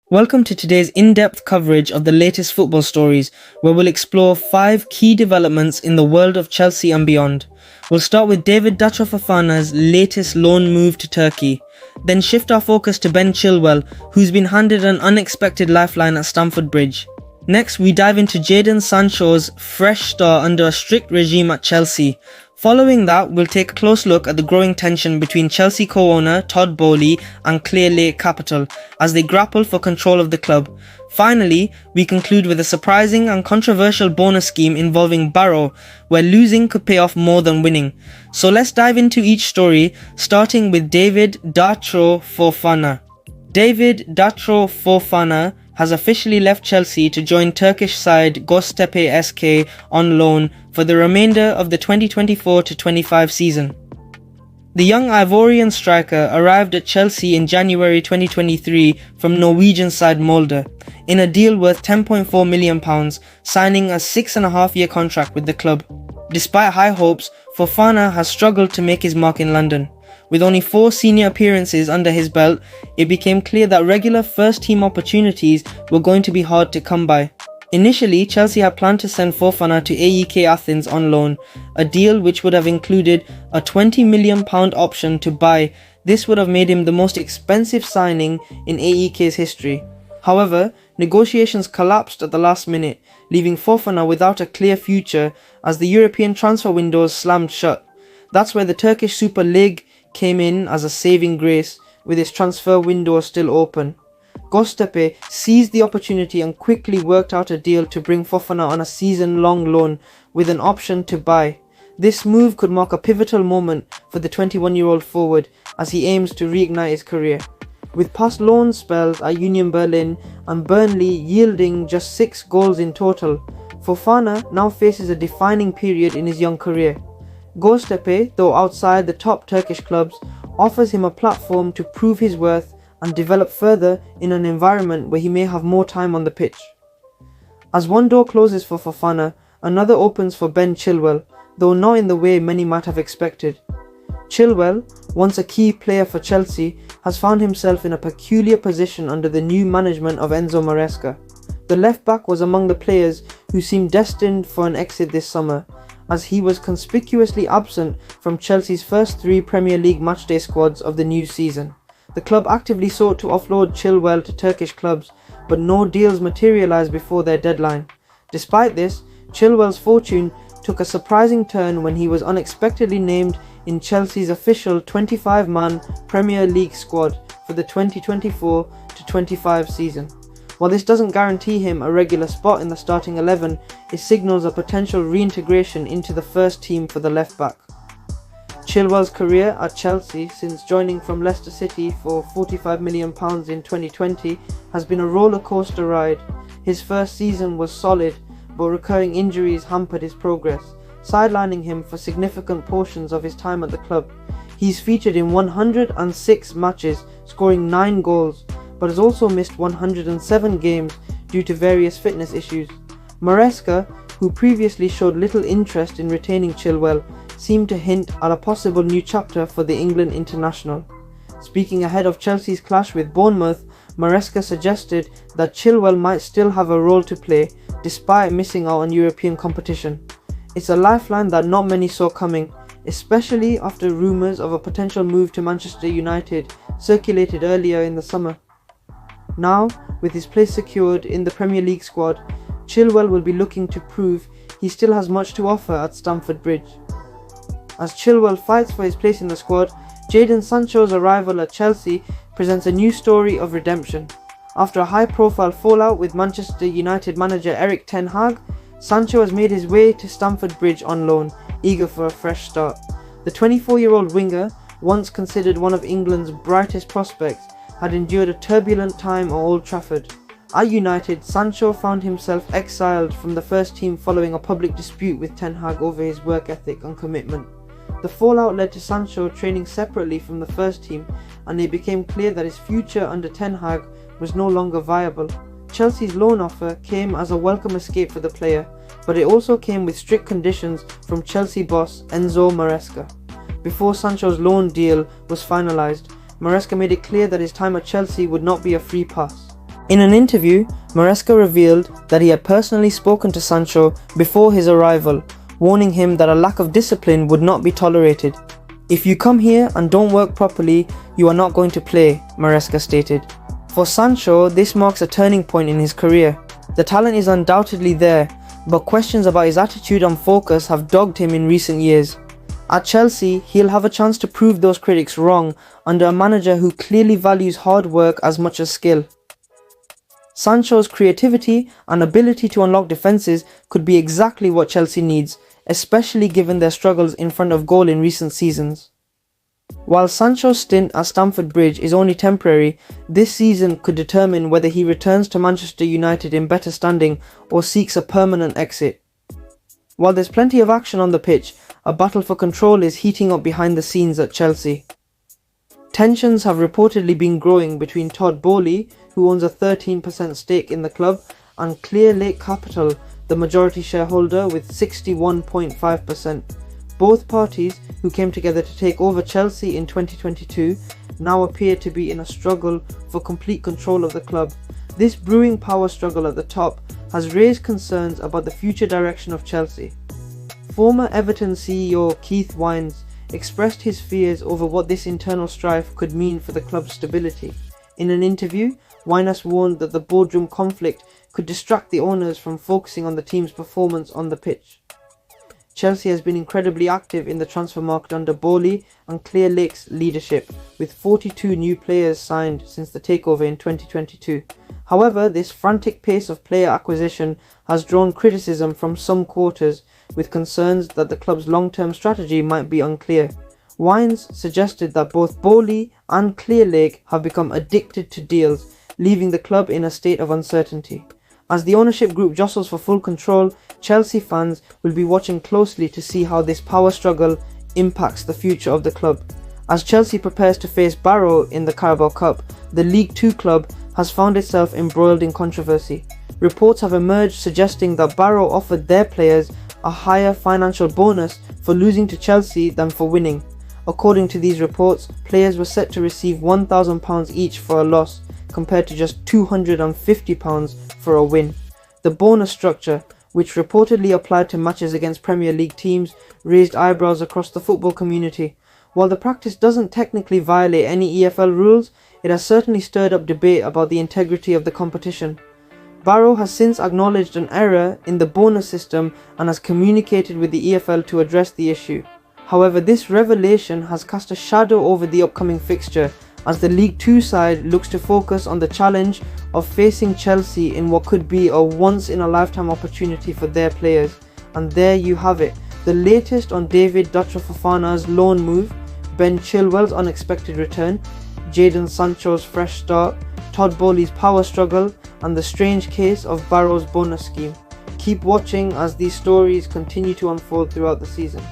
Welcome to today's in-depth coverage of the latest football stories, where we'll explore 5 key developments in the world of Chelsea and beyond. We'll start with Datro Fofana's latest loan move to Turkey, then shift our focus to Ben Chilwell, who's been handed an unexpected lifeline at Stamford Bridge. Next, we dive into Jadon Sancho's fresh start under a strict regime at Chelsea. Following that, we'll take a close look at the growing tension between Chelsea co-owner Todd Boehly and CLEARLAKE Capital as they grapple for control of the club. Finally, we conclude with a surprising and controversial bonus scheme involving Barrow, where losing could pay off more than winning. So let's dive into each story, starting with Datro Fofana. Datro Fofana has officially left Chelsea to join Turkish side Goztepe SK on loan for the remainder of the 2024-25 season. The young Ivorian striker arrived at Chelsea in January 2023 from Norwegian side Molde, in a deal worth £10.4 million, signing a 6.5-year contract with the club. Despite high hopes, Fofana has struggled to make his mark in London. With only 4 senior appearances under his belt, it became clear that regular first-team opportunities were going to be hard to come by. Initially, Chelsea had planned to send Fofana to AEK Athens on loan, a deal which would have included a £20 million option to buy. This would have made him the most expensive signing in AEK's history. However, negotiations collapsed at the last minute, leaving Fofana without a clear future as the European transfer windows slammed shut. That's where the Turkish Super League came in as a saving grace, with its transfer window still open. Goztepe seized the opportunity and quickly worked out a deal to bring Fofana on a season-long loan with an option to buy. This move could mark a pivotal moment for the 21-year-old forward as he aims to reignite his career. With past loan spells at Union Berlin and Burnley yielding just 6 goals in total, Fofana now faces a defining period in his young career. Goztepe, though outside the top Turkish clubs, offers him a platform to prove his worth and develop further in an environment where he may have more time on the pitch. As one door closes for Fofana, another opens for Ben Chilwell, though not in the way many might have expected. Chilwell, once a key player for Chelsea, has found himself in a peculiar position under the new management of Enzo Maresca. The left-back was among the players who seemed destined for an exit this summer, as he was conspicuously absent from Chelsea's first 3 Premier League matchday squads of the new season. The club actively sought to offload Chilwell to Turkish clubs, but no deals materialised before their deadline. Despite this, Chilwell's fortune took a surprising turn when he was unexpectedly named in Chelsea's official 25-man Premier League squad for the 2024-25 season. While this doesn't guarantee him a regular spot in the starting 11, it signals a potential reintegration into the first team for the left-back. Chilwell's career at Chelsea since joining from Leicester City for £45 million in 2020 has been a roller coaster ride. His first season was solid, but recurring injuries hampered his progress, sidelining him for significant portions of his time at the club. He's featured in 106 matches, scoring 9 goals, but has also missed 107 games due to various fitness issues. Maresca, who previously showed little interest in retaining Chilwell, seemed to hint at a possible new chapter for the England international. Speaking ahead of Chelsea's clash with Bournemouth, Maresca suggested that Chilwell might still have a role to play despite missing out on European competition. It's a lifeline that not many saw coming, especially after rumours of a potential move to Manchester United circulated earlier in the summer. Now, with his place secured in the Premier League squad, Chilwell will be looking to prove he still has much to offer at Stamford Bridge. As Chilwell fights for his place in the squad, Jadon Sancho's arrival at Chelsea presents a new story of redemption. After a high-profile fallout with Manchester United manager Erik ten Hag, Sancho has made his way to Stamford Bridge on loan, eager for a fresh start. The 24-year-old winger, once considered one of England's brightest prospects, had endured a turbulent time at Old Trafford. At United, Sancho found himself exiled from the first team following a public dispute with Ten Hag over his work ethic and commitment. The fallout led to Sancho training separately from the first team, and it became clear that his future under Ten Hag was no longer viable. Chelsea's loan offer came as a welcome escape for the player, but it also came with strict conditions from Chelsea boss Enzo Maresca. Before Sancho's loan deal was finalised, Maresca made it clear that his time at Chelsea would not be a free pass. In an interview, Maresca revealed that he had personally spoken to Sancho before his arrival, warning him that a lack of discipline would not be tolerated. "If you come here and don't work properly, you are not going to play," Maresca stated. For Sancho, this marks a turning point in his career. The talent is undoubtedly there, but questions about his attitude and focus have dogged him in recent years. At Chelsea, he'll have a chance to prove those critics wrong under a manager who clearly values hard work as much as skill. Sancho's creativity and ability to unlock defences could be exactly what Chelsea needs, especially given their struggles in front of goal in recent seasons. While Sancho's stint at Stamford Bridge is only temporary, this season could determine whether he returns to Manchester United in better standing or seeks a permanent exit. While there's plenty of action on the pitch, a battle for control is heating up behind the scenes at Chelsea. Tensions have reportedly been growing between Todd Boehly, who owns a 13% stake in the club, and ClearLake Capital, the majority shareholder with 61.5%. Both parties, who came together to take over Chelsea in 2022, now appear to be in a struggle for complete control of the club. This brewing power struggle at the top has raised concerns about the future direction of Chelsea. Former Everton CEO Keith Wines expressed his fears over what this internal strife could mean for the club's stability. In an interview, Wines warned that the boardroom conflict could distract the owners from focusing on the team's performance on the pitch. Chelsea has been incredibly active in the transfer market under Boehly and ClearLake's leadership, with 42 new players signed since the takeover in 2022. However, this frantic pace of player acquisition has drawn criticism from some quarters, with concerns that the club's long-term strategy might be unclear. Wines suggested that both Boehly and ClearLake have become addicted to deals, leaving the club in a state of uncertainty. As the ownership group jostles for full control, Chelsea fans will be watching closely to see how this power struggle impacts the future of the club. As Chelsea prepares to face Barrow in the Carabao Cup, the League Two club has found itself embroiled in controversy. Reports have emerged suggesting that Barrow offered their players a higher financial bonus for losing to Chelsea than for winning. According to these reports, players were set to receive £1,000 each for a loss, compared to just £250 for a win. The bonus structure, which reportedly applied to matches against Premier League teams, raised eyebrows across the football community. While the practice doesn't technically violate any EFL rules, it has certainly stirred up debate about the integrity of the competition. Barrow has since acknowledged an error in the bonus system and has communicated with the EFL to address the issue. However, this revelation has cast a shadow over the upcoming fixture, as the League Two side looks to focus on the challenge of facing Chelsea in what could be a once-in-a-lifetime opportunity for their players. And there you have it, the latest on David Datro Fofana's loan move, Ben Chilwell's unexpected return, Jadon Sancho's fresh start, Todd Boehly's power struggle, and the strange case of Barrow's bonus scheme. Keep watching as these stories continue to unfold throughout the season.